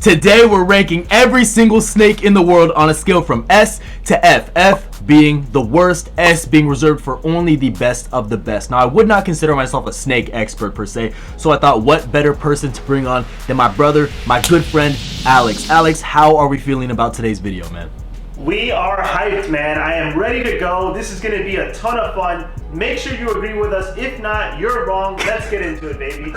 Today we're ranking every single snake in the world on a scale from S to F. F being the worst, S being reserved for only the best of the best. Now I would not consider myself a snake expert per se, so I thought what better person to bring on than my brother, my good friend Alex. Alex, how are we feeling about today's video, man? We are hyped, man. I am ready to go. This is going to be a ton of fun. Make sure you agree with us. If not, you're wrong. Let's get into it, baby.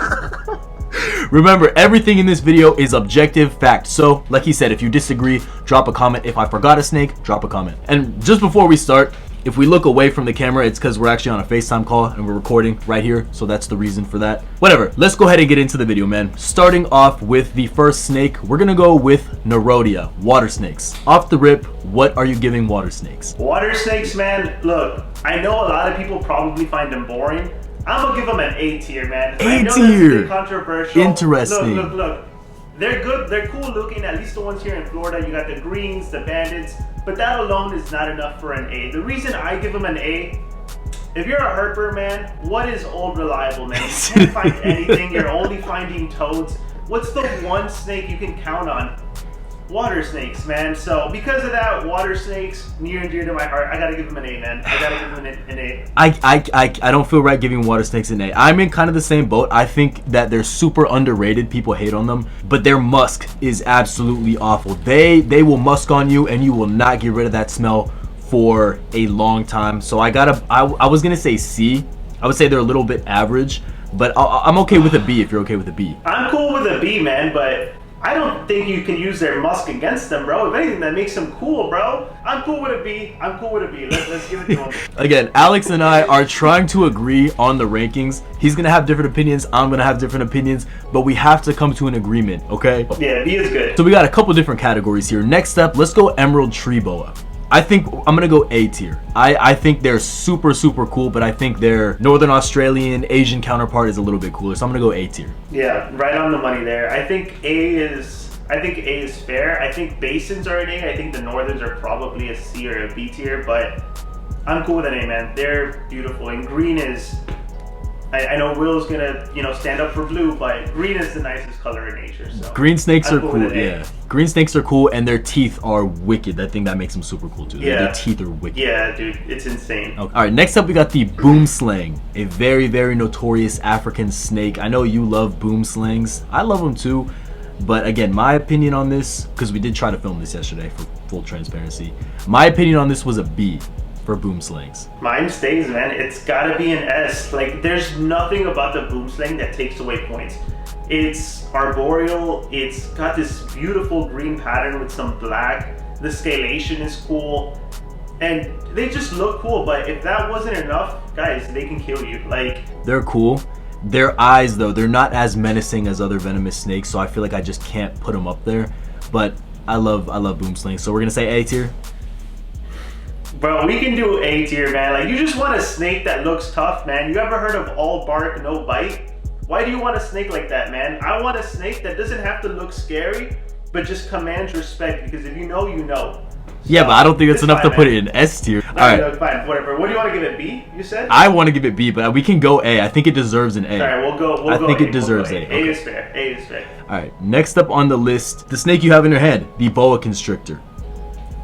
Remember, everything in this video is objective fact. So, like he said, if you disagree, drop a comment. If I forgot a snake, drop a comment. And just before we start, if we look away from the camera, it's because we're actually on a FaceTime call and we're recording right here. So that's the reason for that. Whatever, let's go ahead and get into the video, man. Starting off with the first snake, we're gonna go with Nerodia, water snakes. Off the rip, what are you giving water snakes? Water snakes, man, look, I know a lot of people probably find them boring. I'm gonna give them an A tier, man. A tier. Controversial. Interesting. Look. They're good. They're cool looking. At least the ones here in Florida. You got the greens, the bandits, but that alone is not enough for an A. The reason I give them an A, if you're a herper, man, what is old reliable, man? You can't find anything. You're only finding toads. What's the one snake you can count on? Water snakes, man. So because of that, water snakes, near and dear to my heart. I gotta give them an A, man. I gotta give them an A. I don't feel right giving water snakes an A. I'm in kind of the same boat. I think that they're super underrated. People hate on them, but their musk is absolutely awful. They will musk on you, and you will not get rid of that smell for a long time. So I was gonna say C. I would say they're a little bit average, but I'm okay with a B if you're okay with a B. I'm cool with a B, man, but I don't think you can use their musk against them, bro. If anything, that makes them cool, bro. I'm cool with a B. I'm cool with a B. Let's give it to him. Again, Alex and I are trying to agree on the rankings. He's going to have different opinions. I'm going to have different opinions. But we have to come to an agreement, okay? Yeah, B is good. So we got a couple different categories here. Next up, let's go Emerald Tree Boa. I think I'm gonna go A tier. I think they're super cool, but I think their Northern Australian Asian counterpart is a little bit cooler, so I'm gonna go A tier. Yeah, right on the money there. I think A is fair. I think basins are an A. I think the Northerns are probably a C or a B tier, but I'm cool with an A, man. They're beautiful, and green is. I know Will's gonna, stand up for blue, but green is the nicest color in nature. So green snakes are cool, yeah. Green snakes are cool, and their teeth are wicked. I think that makes them super cool too. Yeah. Their teeth are wicked. Yeah, dude, it's insane. Okay. All right, next up we got the boomslang, a very notorious African snake. I know you love boomslangs. I love them too, but again, my opinion on this, because we did try to film this yesterday for full transparency, my opinion on this was a B. For boomslangs. Mine stays, man. It's gotta be an S. Like, there's nothing about the boomslang that takes away points. It's arboreal. It's got this beautiful green pattern with some black. The scalation is cool, and they just look cool. But if that wasn't enough, guys, they can kill you. Like, they're cool. Their eyes, though, they're not as menacing as other venomous snakes, so I feel like I just can't put them up there. But I love boomslangs, so we're gonna say A tier. Bro, we can do A tier, man. Like, you just want a snake that looks tough, man. You ever heard of all bark, no bite? Why do you want a snake like that, man? I want a snake that doesn't have to look scary, but just commands respect, because if you know, you know. Yeah, but I don't think that's enough to put it in S tier. All right, no, fine, whatever. What do you want to give it, B, you said? I want to give it B, but we can go A. I think it deserves an A. All right, we'll go I think A. it deserves A. A is fair. A is fair. All right, next up on the list, the snake you have in your head, the boa constrictor.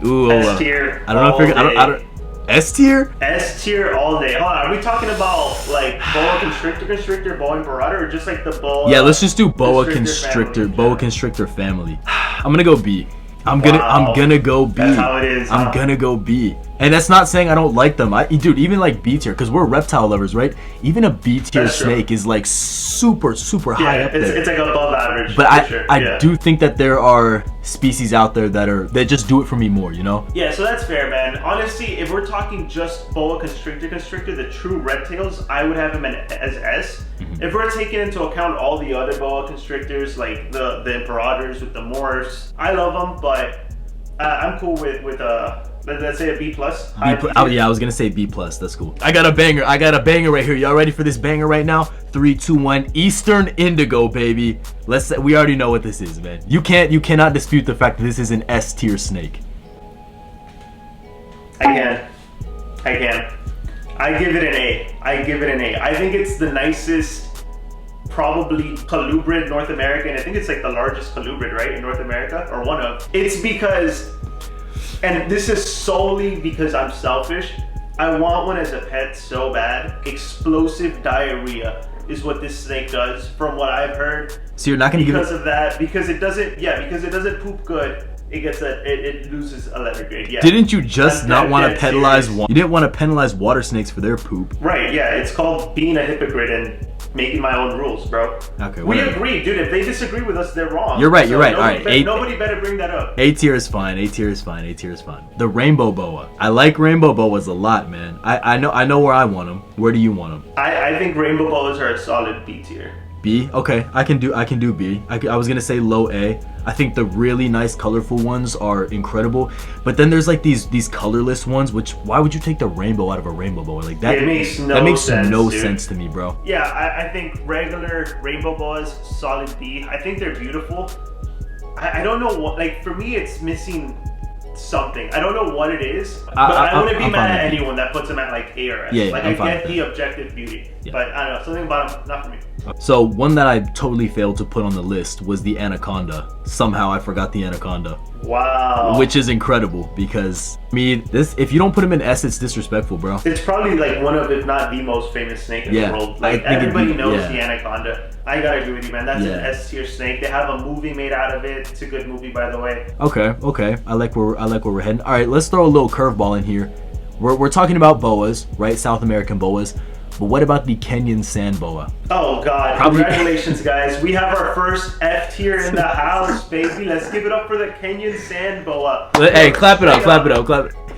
Ooh, S tier. I don't know if you're. I don't. S tier? S tier all day. Hold on, are we talking about like boa constrictor, boa imperator, or just like the boa? Yeah, let's just do boa constrictor, boa constrictor family. I'm gonna go B. I'm gonna go B. That's how it is. I'm gonna go B. And that's not saying I don't like them. Dude, even like B tier, because we're reptile lovers, right? Even a B tier snake is like super high up there. It's like above average. But I do think that there are species out there that just do it for me more, you know? Yeah, so that's fair, man. Honestly, if we're talking just boa constrictor, the true reptiles, I would have them as S. Mm-hmm. If we're taking into account all the other boa constrictors, like the imperators with the morphs, I love them, but I'm cool with let's say a B plus. Oh yeah, I was gonna say B plus. That's cool. I got a banger right here. Y'all ready for this banger right now? 3, 2, 1. Eastern indigo, baby. We already know what this is, man. You cannot dispute the fact that this is an S tier snake. I can. I give it an A. I think it's the nicest probably colubrid North American. I think it's like the largest colubrid, right, in North America, or one of. It's because, and this is solely because I'm selfish, I want one as a pet so bad. Explosive diarrhea is what this snake does, from what I've heard. So you're not gonna give it, because of that, because it doesn't poop good. It gets it loses a letter grade. Yeah. Didn't you just not want to penalize one? You didn't want to penalize water snakes for their poop. Right. Yeah. It's called being a hypocrite and making my own rules, bro. Okay. We agree, dude. If they disagree with us, they're wrong. You're right. You're right. All right. Nobody better bring that up. A tier is fine. A tier is fine. A tier is fine. The rainbow boa. I like rainbow boas a lot, man. I know where I want them. Where do you want them? I think rainbow boas are a solid B tier. B? Okay, I can do B. I was gonna say low A. I think the really nice colorful ones are incredible, but then there's like these colorless ones, which why would you take the rainbow out of a rainbow boa? Like that, it makes no sense to me, bro. Yeah, I think regular rainbow boas, solid B. I think they're beautiful. I don't know what, like for me it's missing something. I don't know what it is, but I wouldn't be mad at anyone that puts them at like A or S. Yeah, like I get the objective beauty, but I don't know, something about them, not for me. So one that I totally failed to put on the list was the anaconda. Somehow I forgot the anaconda. Wow. Which is incredible because if you don't put him in S, it's disrespectful, bro. It's probably like one of, if not the most famous snake in the world. Like everybody knows the anaconda. I gotta agree with you, man. That's an S tier snake. They have a movie made out of it. It's a good movie, by the way. Okay. I like where we're heading. All right, let's throw a little curveball in here. We're talking about boas, right? South American boas. But what about the Kenyan sand boa? Oh God! Congratulations, guys. We have our first F tier in the house, baby. Let's give it up for the Kenyan sand boa. Hey, clap it up.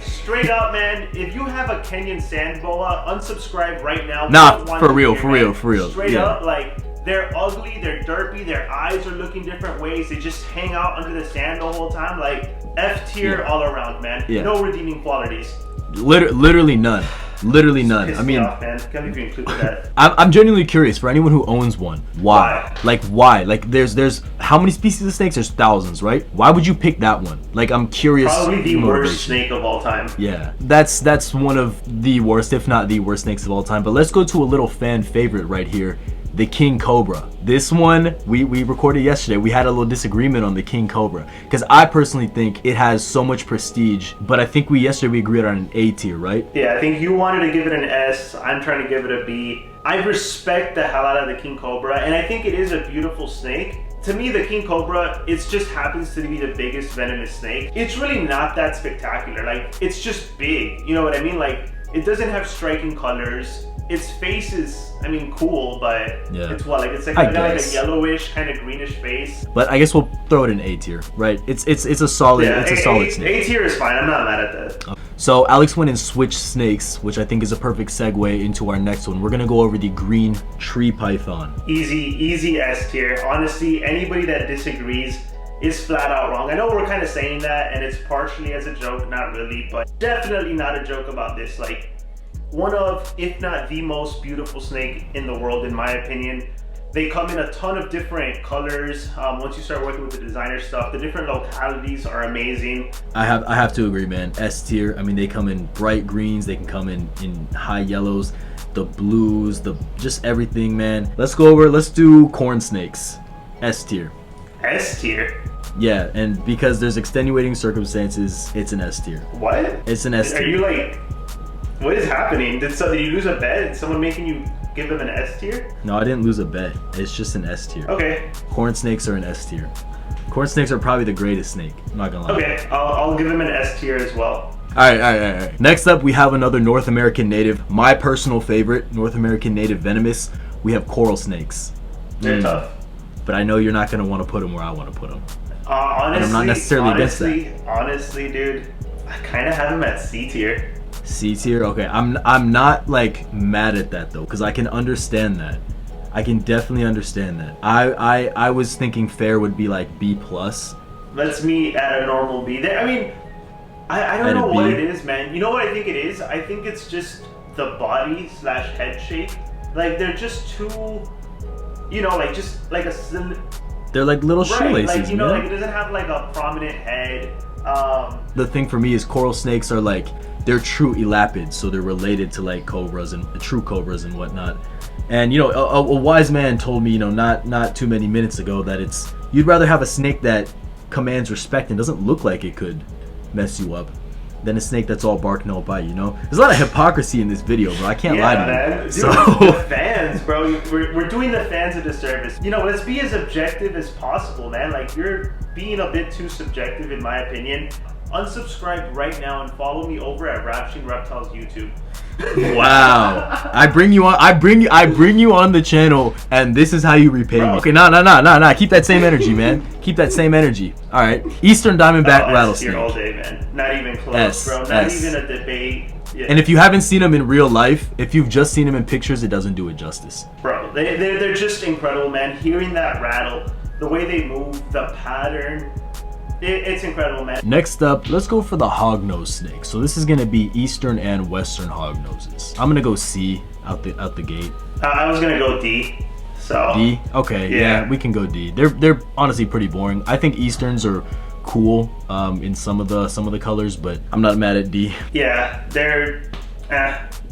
Straight up, man. If you have a Kenyan sand boa, unsubscribe right now. Nah, for real. Straight up, like they're ugly, they're derpy, their eyes are looking different ways. They just hang out under the sand the whole time. Like F tier all around, man. Yeah. No redeeming qualities. Literally none. Literally none. I mean, off, man. Can't believe you included that. I'm genuinely curious for anyone who owns one. Why? Like why? Like there's how many species of snakes? There's thousands, right? Why would you pick that one? Like I'm curious. Probably the worst snake of all time. Yeah, that's one of the worst, if not the worst snakes of all time. But let's go to a little fan favorite right here. The King Cobra. This one, we recorded yesterday. We had a little disagreement on the King Cobra because I personally think it has so much prestige, but I think yesterday we agreed on an A tier, right? Yeah, I think you wanted to give it an S. I'm trying to give it a B. I respect the hell out of the King Cobra, and I think it is a beautiful snake. To me, the King Cobra, it just happens to be the biggest venomous snake. It's really not that spectacular. Like, it's just big. You know what I mean? Like, it doesn't have striking colors. Its face is, I mean, cool, but it's what, like it's like got like a yellowish, kind of greenish face. But I guess we'll throw it in A tier, right? It's a solid solid snake. A tier is fine. I'm not mad at that. So Alex went and switched snakes, which I think is a perfect segue into our next one. We're gonna go over the green tree python. Easy S tier. Honestly, anybody that disagrees is flat out wrong. I know we're kind of saying that, and it's partially as a joke, not really, but definitely not a joke about this. Like, one of, if not the most beautiful snake in the world, in my opinion. They come in a ton of different colors. Once you start working with the designer stuff, the different localities are amazing. I have to agree, man. S tier. I mean, they come in bright greens. They can come in high yellows, the blues, just everything, man. Let's do corn snakes. S tier. S tier? Yeah, and because there's extenuating circumstances, it's an S tier. What? It's an S tier. Are you like, what is happening? Did you lose a bet? Did someone making you give them an S tier? No, I didn't lose a bet. It's just an S tier. Okay. Corn snakes are an S tier. Corn snakes are probably the greatest snake. I'm not gonna lie. Okay, I'll give them an S tier as well. All right. Next up, we have another North American native. My personal favorite, North American native venomous. We have coral snakes. They're tough. But I know you're not gonna want to put them where I want to put them. Honestly, and I'm not necessarily against that. Honestly, dude, I kind of have them at C tier. C tier. Okay, I'm not like mad at that though, because I can understand that. I can definitely understand that. I was thinking fair would be like B plus. Let's meet at a normal B. I mean, I don't know what it is, man. You know what I think it is? I think it's just the body / head shape. Like they're just too, you know, like just like a. They're like little shoelaces, like, you know, like it doesn't have like a prominent head. The thing for me is coral snakes are like, they're true Elapids, so they're related to like cobras and true cobras and whatnot. And you know, a wise man told me, you know, not too many minutes ago, that you'd rather have a snake that commands respect and doesn't look like it could mess you up than a snake that's all bark no bite. You know, there's a lot of hypocrisy in this video, bro. I can't lie to you. Man. Dude, so the fans, bro, we're doing the fans a disservice. You know, let's be as objective as possible, man. Like, you're being a bit too subjective, in my opinion. Unsubscribe right now and follow me over at Rapturing Reptiles YouTube. Wow, I bring you on the channel, and this is how you repay me. Okay, nah. Keep that same energy, man. Keep that same energy. All right, Eastern Diamondback rattlesnake. Here all day, man. Not even close, bro. Not even a debate. Yeah. And if you haven't seen them in real life, if you've just seen them in pictures, it doesn't do it justice. Bro, they're just incredible, man. Hearing that rattle, the way they move, the pattern. It's incredible, man. Next up, let's go for the hognose snake. So this is gonna be Eastern and Western hognoses. I'm gonna go C out the gate. I was gonna go D. So D. Okay, yeah, we can go D. They're honestly pretty boring. I think Easterns are cool in some of the colors, but I'm not mad at D. Yeah, they're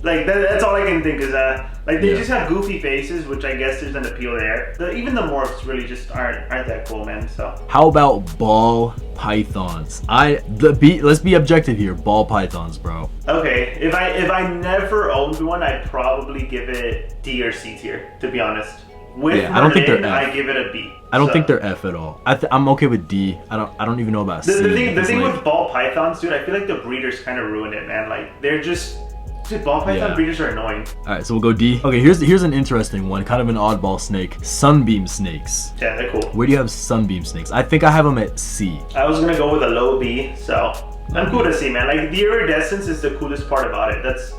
like that's all I can think is like they just have goofy faces, which I guess there's an appeal there. Even the morphs really just aren't that cool, man. So how about ball pythons? Let's be objective here. Ball pythons, bro. Okay, if I never owned one, I'd probably give it D or C tier, to be honest. With I don't think they're F. I give it a B. I don't think they're F at all. I'm okay with D. I don't even know about C. The thing with ball pythons, dude, I feel like the breeders kind of ruined it, man. Like they're just. Dude, ball python breeders are annoying. Alright, so we'll go D. Okay, here's an interesting one, kind of an oddball snake. Sunbeam snakes. Yeah, they're cool. Where do you have sunbeam snakes? I think I have them at C. I was gonna go with a low B, so I'm cool to see, man. Like the iridescence is the coolest part about it. That's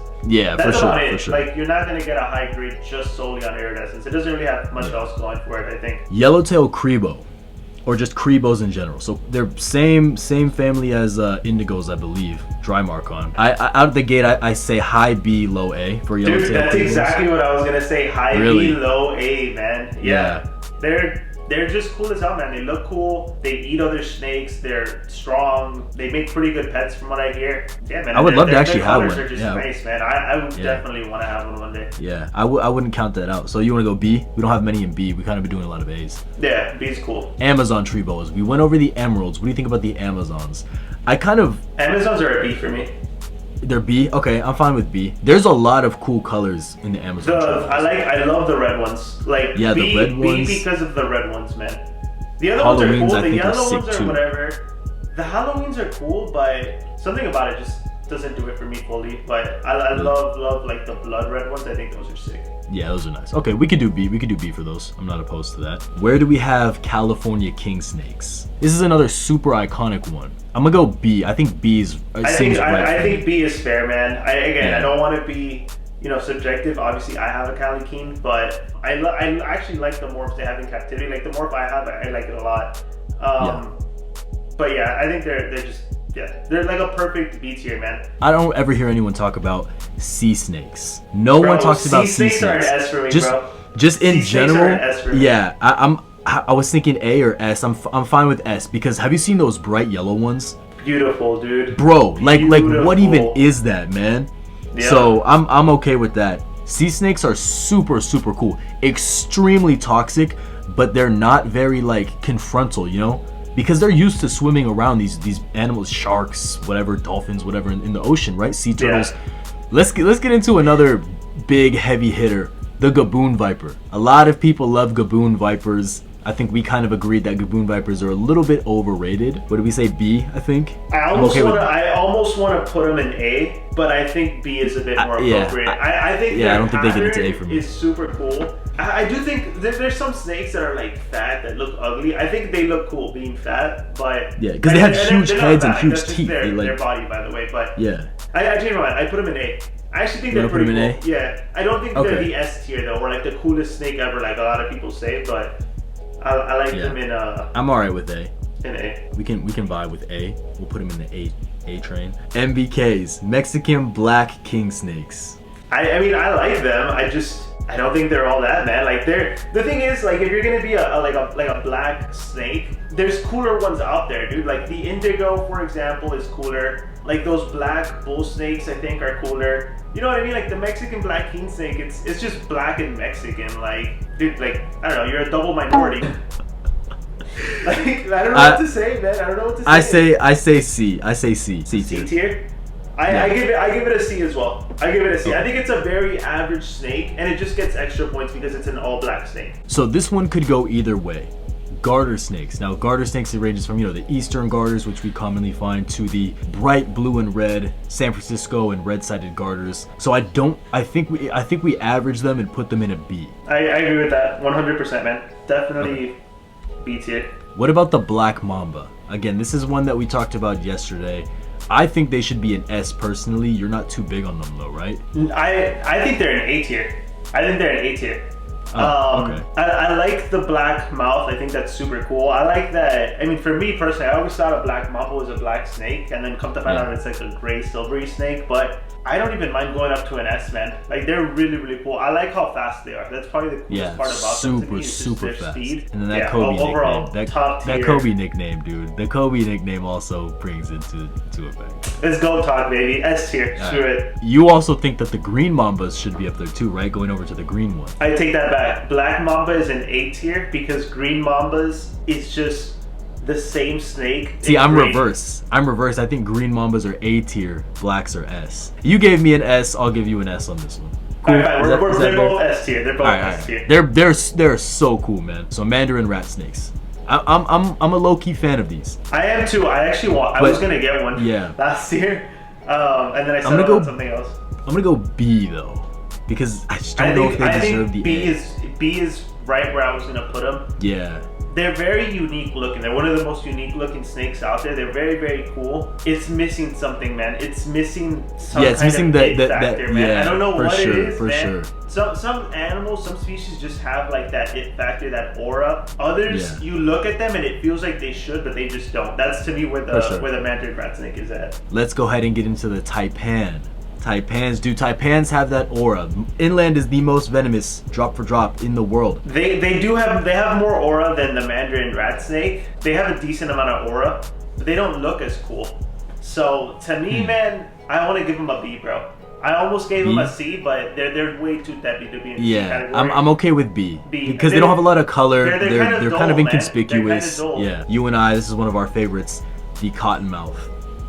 for sure. Like you're not gonna get a high grade just solely on iridescence. It doesn't really have much else going for it, I think. Yellowtail Crebo, or just Crebos in general. So they're same family as indigos, I believe. Dry mark on. Out of the gate, I say high B, low A for Yellowtail. Dude, that's exactly what I was gonna say. High B, low A, man. Yeah. They're just cool as hell, man. They look cool. They eat other snakes. They're strong. They make pretty good pets, from what I hear. Yeah, man. I would love to actually have one. Are just nice, man. I would definitely want to have one day. Yeah, I wouldn't count that out. So you want to go B? We don't have many in B. We kind of been doing a lot of A's. Yeah, B's cool. Amazon tree boas. We went over the emeralds. What do you think about the Amazons? Amazons are a B for me. They're B? Okay, I'm fine with B. There's a lot of cool colors in the Amazon. I love the red ones. Like yeah, B, the red ones. B because of the red ones, man. The other ones are cool. The yellow ones are whatever. The Halloweens are cool, but something about it just doesn't do it for me fully. But I love like the blood red ones. I think those are sick. Yeah, those are nice. Okay, we could do B. We could do B for those. I'm not opposed to that. Where do we have California king snakes? This is another super iconic one. I'm gonna go B. I think B is. I think B is fair, man. I don't want to be, subjective. Obviously, I have a Cali King, but I actually like the morphs they have in captivity. Like the morph I have, I like it a lot. But yeah, I think they're just they're like a perfect B tier, man. I don't ever hear anyone talk about sea snakes. No one talks about sea snakes. Sea snakes are an S for me, bro. Just in general, are an S for me. Yeah. I was thinking A or S. I'm fine with S because have you seen those bright yellow ones? Beautiful, dude. Bro, like what even is that, man? Yeah. So I'm okay with that. Sea snakes are super cool, extremely toxic, but they're not very like confrontal, because they're used to swimming around these animals, sharks, whatever, dolphins, whatever in the ocean, right? Sea turtles. Yeah. Let's get into another big heavy hitter, the Gaboon Viper. A lot of people love Gaboon Vipers. I think we kind of agreed that Gaboon Vipers are a little bit overrated. What did we say? B, I think? I almost want to put them in A, but I think B is a bit more appropriate. I think I don't think they get into A for me. It's super cool. I do think there's some snakes that are like fat that look ugly. I think they look cool being fat, but yeah, because they have huge heads and huge teeth. Their body, by the way, but yeah. I changed my mind. I put them in A. I actually think they're pretty cool. Yeah, I don't think they're the S tier though, or like the coolest snake ever, like a lot of people say, but. I like them in I'm alright with A. In A. We can vibe with A. We'll put them in the A train. MBKs, Mexican black king snakes. I mean I like them. I don't think they're all that, man. Like the thing is, like if you're gonna be a black snake, there's cooler ones out there, dude. Like the indigo, for example, is cooler. Like those black bull snakes, I think, are cooler. You know what I mean? Like the Mexican black king snake, it's just black and Mexican. Like, dude, like I don't know, you're a double minority. Like I don't know what to say, man. I don't know what to say. I say C. I say C. C C tier. tier. I give it a C as well. I give it a C. I think it's a very average snake, and it just gets extra points because it's an all black snake. So this one could go either way. Garter snakes. Now garter snakes, it ranges from, you know, the eastern garters, which we commonly find, to the bright blue and red San Francisco and red-sided garters. So I think we average them and put them in a B. I agree with that 100%, man. Definitely B tier. What about the black mamba? Again, this is one that we talked about yesterday. I think they should be an S personally. You're not too big on them though, right? I think they're an A tier. I think they're an A tier. Okay. I like the black mouth. I think that's super cool. I like that. I mean, for me personally, I always thought a black mamba was a black snake, and then come to find out it's like a gray silvery snake. But I don't even mind going up to an S, man. Like they're really, really cool. I like how fast they are. That's probably the coolest part about them. To me, super fast. Speed. And then that Kobe overall, nickname. top tier. That Kobe nickname, dude. The Kobe nickname also brings into effect. Let's go talk, baby. S tier. Screw it. You also think that the green mambas should be up there too, right? Going over to the green one. I take that back. Black mamba is an A tier because green mambas is just the same snake. See, I'm reverse. I think green mambas are A tier, blacks are S. You gave me an S, I'll give you an S on this one. Cool. Alright, they're both S tier. They're both S tier. They're so cool, man. So mandarin rat snakes. I'm a low key fan of these. I am too. I was gonna get one. Yeah. Last year, and then I settled on something else. I'm gonna go B though, because I just don't know if they deserve the A. B is right where I was gonna put them. Yeah. They're very unique looking. They're one of the most unique looking snakes out there. They're very, very cool. It's missing something, man. It's missing some kind of it factor, man. Yeah, I don't know what it is, for man. sure. Some animals, some species just have like that it factor, that aura. Others, you look at them and it feels like they should, but they just don't. That's to me where the mandarin rat snake is at. Let's go ahead and get into the taipan. Taipans, dude, taipans have that aura. Inland is the most venomous, drop for drop, in the world. They have more aura than the mandarin rat snake. They have a decent amount of aura, but they don't look as cool. So to me, man, I want to give them a B, bro. I almost gave them a C, but they're way too deadly to be in the C category. I'm okay with B because they don't have a lot of color. They're kind of inconspicuous. Yeah, you and I, this is one of our favorites, the cottonmouth.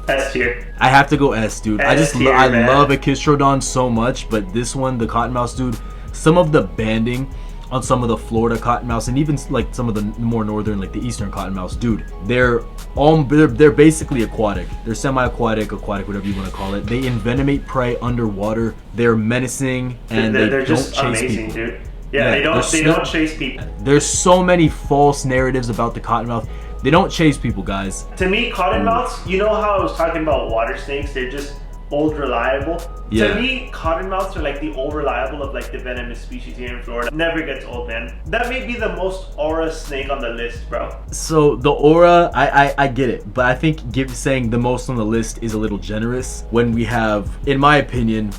S tier. I have to go S, dude. I love Echistrodon so much, but this one, the cottonmouth, dude, some of the banding on some of the Florida cottonmouths and even like some of the more northern, like the eastern cottonmouths, dude, they're basically aquatic. They're semi-aquatic, aquatic, whatever you want to call it. They envenomate prey underwater. They're menacing and they're don't just chase amazing, people. Dude. Yeah, they don't chase people. There's so many false narratives about the cottonmouth. They don't chase people, guys. To me, cottonmouths, you know how I was talking about water snakes? They're just old reliable. Yeah. To me, cottonmouths are like the old reliable of like the venomous species here in Florida. Never gets old, man. That may be the most aura snake on the list, bro. So the aura, I get it, but I think saying the most on the list is a little generous when we have, in my opinion,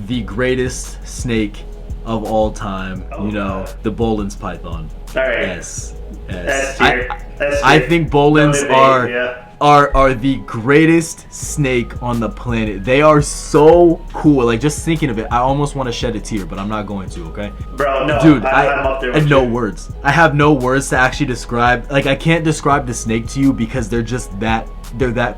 the greatest snake of all time. The Bolin's python. All right. S tier. I think Bolins are the greatest snake on the planet. They are so cool. Like, just thinking of it, I almost want to shed a tear, but I'm not going to, okay? Bro, no. Dude, I'm up there with no words. I have no words to actually describe. Like, I can't describe the snake to you because they're just that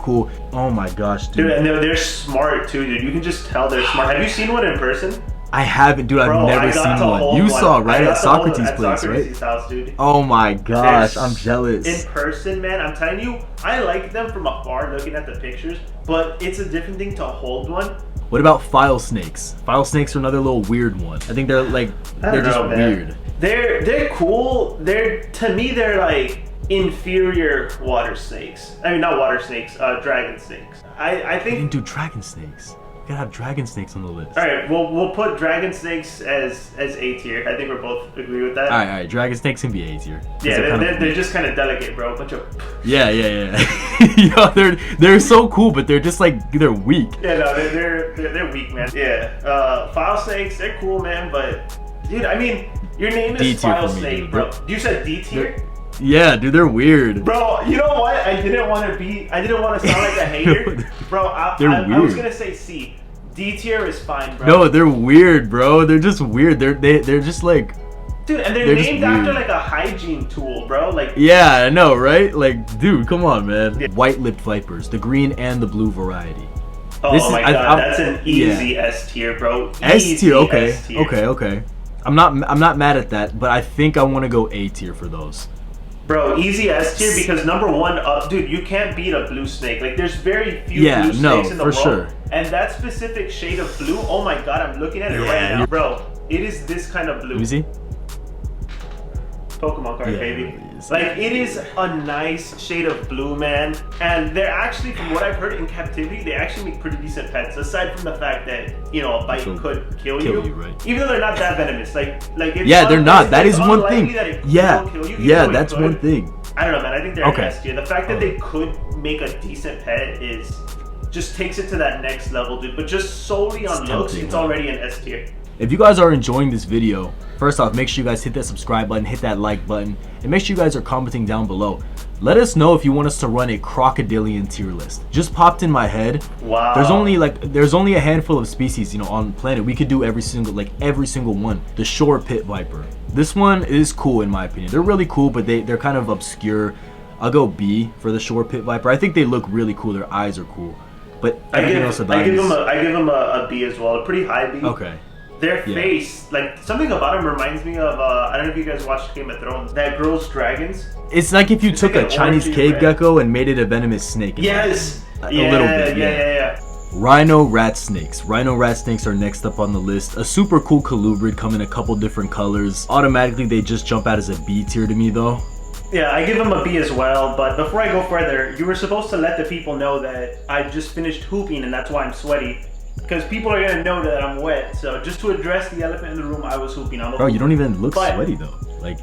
cool. Oh my gosh, dude. Dude, and they're smart too, dude. You can just tell they're smart. Have you seen one in person? I haven't, dude. I've never seen one. You saw, right? At Socrates' place, right? House, dude. Oh my gosh, I'm jealous. In person, man, I'm telling you, I like them from afar looking at the pictures, but it's a different thing to hold one. What about file snakes? File snakes are another little weird one. I think they're just weird. They're cool. To me, they're like inferior water snakes. I mean, not water snakes, dragon snakes. I think. We didn't do dragon snakes. We gotta have dragon snakes on the list. All right, we'll put dragon snakes as A tier. I think we both agree with that. All right. Dragon snakes can be A tier. Yeah, they're just kind of delicate, bro. A bunch of. Yeah. They're so cool, but they're just like they're weak. Yeah, no, they're weak, man. Yeah, file snakes, they're cool, man. But dude, I mean, your name is file snake, bro. You said D tier. Yeah, dude, they're weird. Bro, you know what? I didn't want to sound like a hater. Bro, I was gonna say C. D tier is fine, bro. No, they're weird, bro. They're just weird. They're just like. Dude, and they're named after like a hygiene tool, bro. Like. Yeah, I know, right? Like, dude, come on, man. Yeah. White-lipped vipers, the green and the blue variety. Oh my god, that's an easy S tier, bro. S tier, okay, okay. I'm not mad at that, but I think I want to go A tier for those. Bro, easy S tier because number one, dude, you can't beat a blue snake. Like, there's very few blue snakes in the world. Sure. And that specific shade of blue, oh my god, I'm looking at it right now, bro. It is this kind of blue. Let me see. Pokemon card, baby. Like, it is a nice shade of blue, man. And they're actually, from what I've heard in captivity, they actually make pretty decent pets. Aside from the fact that, you know, a bite could kill you, right? Even though they're not that venomous. Like it's they're not. That is one thing. Yeah, that's one thing. I don't know, man. I think they're an S tier. The fact that they could make a decent pet is just takes it to that next level, dude. But just solely on looks, it's already an S tier. If you guys are enjoying this video, first off, make sure you guys hit that subscribe button, hit that like button, and make sure you guys are commenting down below. Let us know if you want us to run a crocodilian tier list. Just popped in my head. Wow. There's only a handful of species, you know, on the planet. We could do every single one. The shore pit viper. This one is cool in my opinion. They're really cool, but they're kind of obscure. I'll go B for the shore pit viper. I think they look really cool. Their eyes are cool. But I give them a B as well. A pretty high B. Okay. Their face, like, something about them reminds me of, I don't know if you guys watched Game of Thrones, that grows dragons. It's like if you took a Chinese cave gecko and made it a venomous snake. Yes! A little bit, yeah. Rhino rat snakes. Rhino rat snakes are next up on the list. A super cool colubrid come in a couple different colors. Automatically, they just jump out as a B tier to me, though. Yeah, I give them a B as well, but before I go further, you were supposed to let the people know that I just finished hooping and that's why I'm sweaty. Because people are going to know that I'm wet. So just to address the elephant in the room, I was hooping on the Bro, you don't even look sweaty though. Like,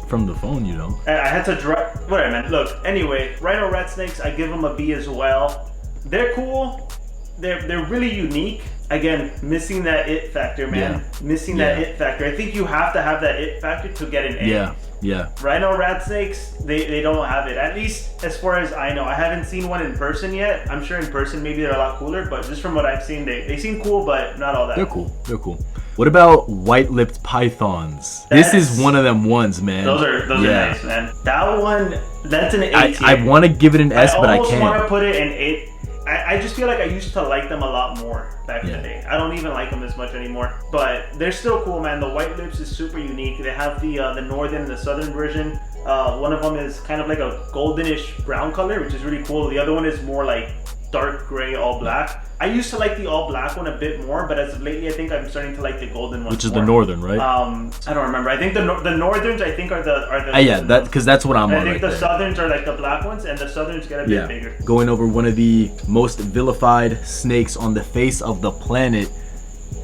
from the phone, you know. I had to dry. Whatever, man. Look, anyway, rhino rat snakes, I give them a B as well. They're cool. They're really unique. Again, missing that it factor, man. Missing that it factor. I think you have to have that it factor to get an A. Yeah. Rhino rat snakes, they don't have it. At least as far as I know. I haven't seen one in person yet. I'm sure in person maybe they're a lot cooler, but just from what I've seen, they seem cool, but not all that. They're cool. What about white-lipped pythons? This is one of them ones, man. Those are nice, man. That one, that's an A tier. I want to give it an S, but I can't. I almost want to put it in A. I just feel like I used to like them a lot more back in the day. I don't even like them as much anymore, but they're still cool, man. The white lips is super unique. They have the northern and the southern version. One of them is kind of like a goldenish brown color, which is really cool. The other one is more like dark gray, all black. I used to like the all black one a bit more, but as of lately, I think I'm starting to like the golden one. Which is more. The northern, right? I don't remember. I think the northerns, I think are the yeah, because that's what I'm on. I think the southerns are like the black ones, and the southerns get a bit bigger. Going over one of the most vilified snakes on the face of the planet,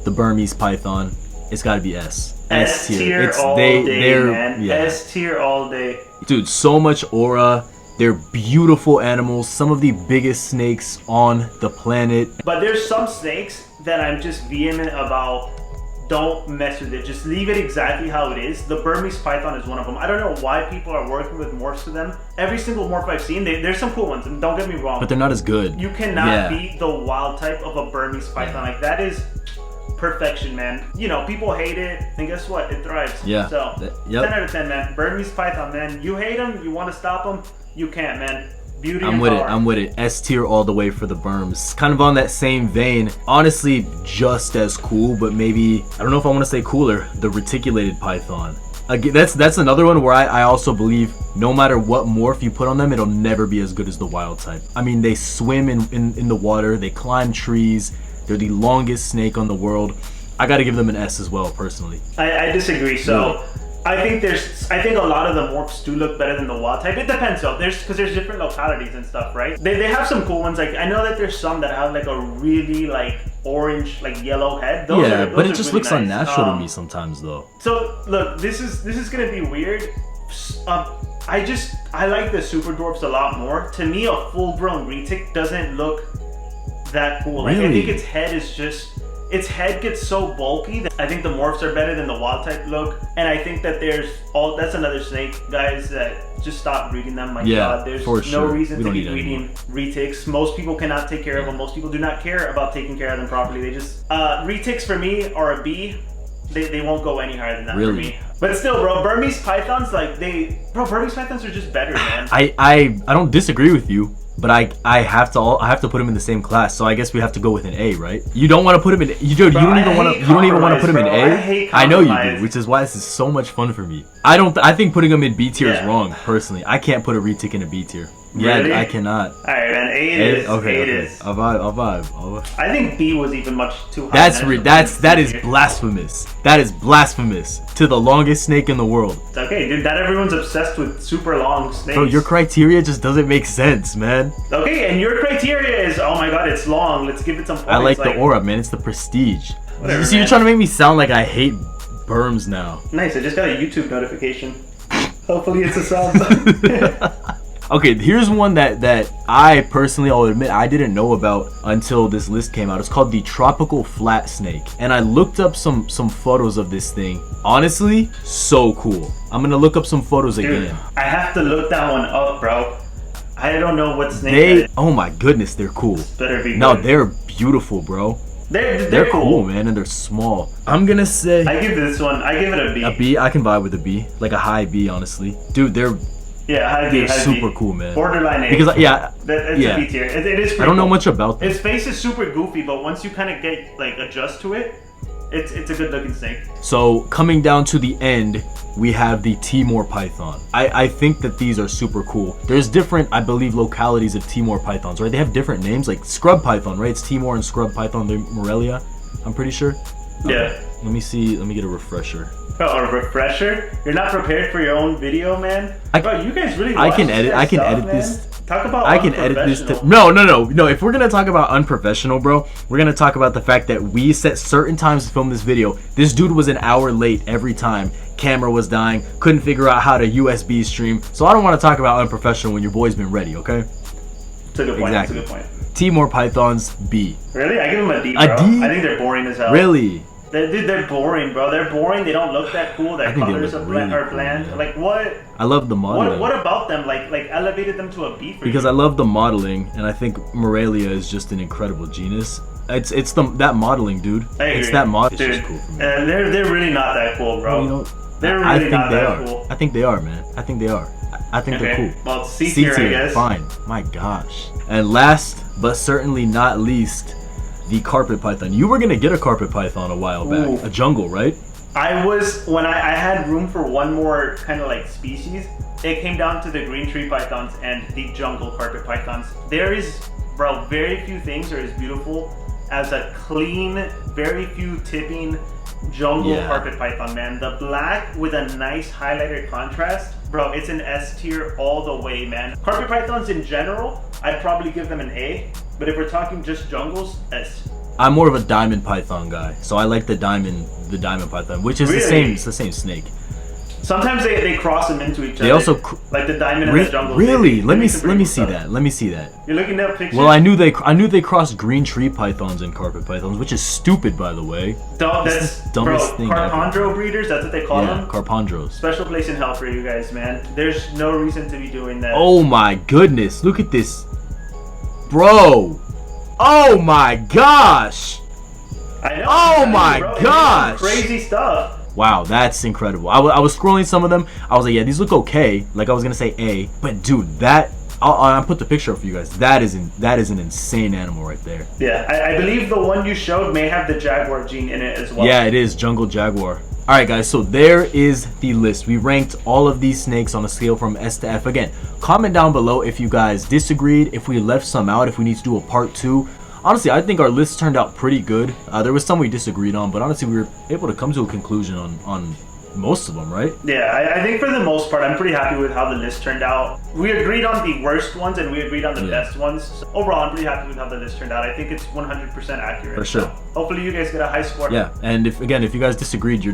the Burmese python. It's got to be S. S tier all day, man. S tier all day. Dude, so much aura. They're beautiful animals, some of the biggest snakes on the planet. But there's some snakes that I'm just vehement about. Don't mess with it. Just leave it exactly how it is. The Burmese python is one of them. I don't know why people are working with morphs to them. Every single morph I've seen, there's some cool ones, and don't get me wrong. But they're not as good. You cannot beat the wild type of a Burmese python. Like, that is perfection, man. You know, people hate it, and guess what? It thrives. Yeah. So, 10 out of 10, man. Burmese python, man. You hate them, you want to stop them, you can't, man. Beauty and power. I'm with it. S tier all the way for the Burms. Kind of on that same vein. Honestly, just as cool, but maybe, I don't know if I want to say cooler, the reticulated python. Again, that's another one where I also believe no matter what morph you put on them, it'll never be as good as the wild type. I mean, they swim in the water, they climb trees, they're the longest snake on the world. I gotta give them an S as well, personally. I disagree. So I think a lot of the morphs do look better than the wild type. It depends though. Because there's different localities and stuff, right? They have some cool ones. Like, I know that there's some that have like a really like orange, like yellow head. Those but it just really looks nice. Unnatural to me sometimes though. So look, this is gonna be weird. I like the super dwarfs a lot more. To me, a full-grown retic doesn't look that cool. Like, I think its head gets so bulky that I think the morphs are better than the wild type look. And I think that that's another snake, guys, that just stop breeding them. My Yeah, God, there's for no sure. reason We to don't be need breeding retics. Most people cannot take care of them. Most people do not care about taking care of them properly. They just retics for me are a B. They won't go any higher than that for me. But still, bro, Burmese pythons, like Burmese pythons are just better, man. I don't disagree with you, but I have to put him in the same class. So I guess we have to go with an A, right? You don't want to put him in. You don't even want to put him in A. I know you do, which is why this is so much fun for me. I think putting him in B tier is wrong personally. I can't put a retic in a B tier. Yeah, really? I cannot. All right, man. A it is. Okay, A it is. I'll vibe. I think B was even much too high. That is blasphemous. That is blasphemous to the longest snake in the world. Okay, dude. Not everyone's obsessed with super long snakes. Bro, your criteria just doesn't make sense, man. Okay, and your criteria is, oh my God, it's long. Let's give it some points. I like the aura, man. It's the prestige. Whatever, you see, you're trying to make me sound like I hate berms now. Nice. I just got a YouTube notification. Hopefully, it's a sub. Okay, here's one that I personally, I'll admit, I didn't know about until this list came out. It's called the tropical flat snake, and I looked up some photos of this thing. Honestly, so cool. I'm gonna look up some photos again. I have to look that one up, bro. I don't know what snake that is. Oh my goodness, they're cool. Better be No, good. they're beautiful, bro. They're cool, man, and they're small. I'm gonna say I give this one. I give it a B. A B. I can vibe with a B, like a high B, honestly. Dude, they're high B. super cool, man. Borderline A. Because it's a B tier. It is. I don't know cool. much about them. Its face is super goofy, but once you kind of get adjust to it, it's a good looking snake. So coming down to the end, we have the Timor python. I think that these are super cool. There's different, I believe, localities of Timor pythons, right? They have different names, like scrub python, right? It's Timor and scrub python. They're Morelia, I'm pretty sure. Yeah. Let me see. Let me get a refresher. Oh, a refresher? You're not prepared for your own video, man? Bro, you guys really I can edit man. this. Talk about I can edit this. No. If we're gonna talk about unprofessional, bro, we're gonna talk about the fact that we set certain times to film this video. This dude was an hour late every time. Camera was dying. Couldn't figure out how to USB stream. So I don't want to talk about unprofessional when your boy's been ready. Okay. It's a good point. Exactly. It's a good point. Timor pythons B. Really? I give them a D, bro. A D? I think they're boring as hell. Really? They're boring, bro. They're boring. They don't look that cool. Their colors are bland. Cool, like what? I love the modeling. What about them? Like elevated them to a B for because you? I love the modeling, and I think Morelia is just an incredible genus. It's that modeling, dude. It's that mod. It's just cool for me. They're really not that cool, bro. Well, they're really not that cool. I think they are, man. I think they are. I think they're cool. Well, C tier, I guess. Fine. My gosh. And last, but certainly not least, the carpet python. You were gonna get a carpet python a while back. Ooh. A jungle, right? I was, when I had room for one more kind of like species, it came down to the green tree pythons and the jungle carpet pythons. There is, bro, very few things are as beautiful as a clean, very few tipping jungle carpet python, man. The black with a nice highlighter contrast, bro, it's an S tier all the way, man. Carpet pythons in general, I'd probably give them an A, but if we're talking just jungles, S. I'm more of a diamond python guy, so I like the diamond python, which is the same. It's the same snake. Sometimes they cross them into each other. They also like the diamond and the jungle. Really? Let me see that. Let me see that. You're looking at pictures. Well, I knew they crossed green tree pythons and carpet pythons, which is stupid, by the way. That's the dumbest thing Carpondro breeders. That's what they call them. Carpondros. Special place in hell for you guys, man. There's no reason to be doing that. Oh my goodness! Look at this, bro. Oh my gosh! I know. Oh my gosh! Crazy stuff. Wow, that's incredible. I was scrolling some of them. I was like, yeah, these look okay. Like I was gonna say A, but dude, I'll put the picture up for you guys. That is an insane animal right there. Yeah, I believe the one you showed may have the jaguar gene in it as well. Yeah, it is jungle jaguar. All right, guys, so there is the list. We ranked all of these snakes on a scale from S to F. Again, comment down below if you guys disagreed, if we left some out, if we need to do a part 2. Honestly, I think our list turned out pretty good. There was some we disagreed on, but honestly, we were able to come to a conclusion on most of them, right? Yeah, I think for the most part, I'm pretty happy with how the list turned out. We agreed on the worst ones and we agreed on the best ones. So overall, I'm pretty happy with how the list turned out. I think it's 100% accurate. For sure. So hopefully you guys get a high score. Yeah, and if you guys disagreed,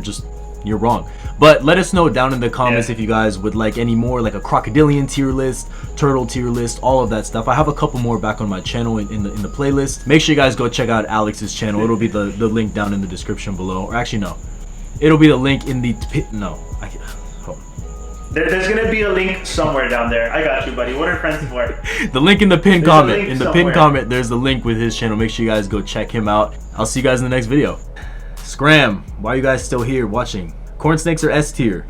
you're wrong. But let us know down in the comments if you guys would like any more, like a crocodilian tier list, turtle tier list, all of that stuff. I have a couple more back on my channel in the playlist. Make sure you guys go check out Alex's channel. It'll be the link down in the description below. Or actually, no. It'll be the link in the... No. Hold on. There's gonna be a link somewhere down there. I got you, buddy. What are friends for? The link in the pinned There's a comment. link In the somewhere. pinned comment, there's the link with his channel. Make sure you guys go check him out. I'll see you guys in the next video. Scram, why are you guys still here watching? Corn snakes are S tier.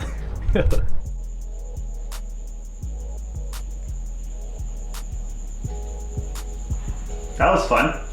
That was fun.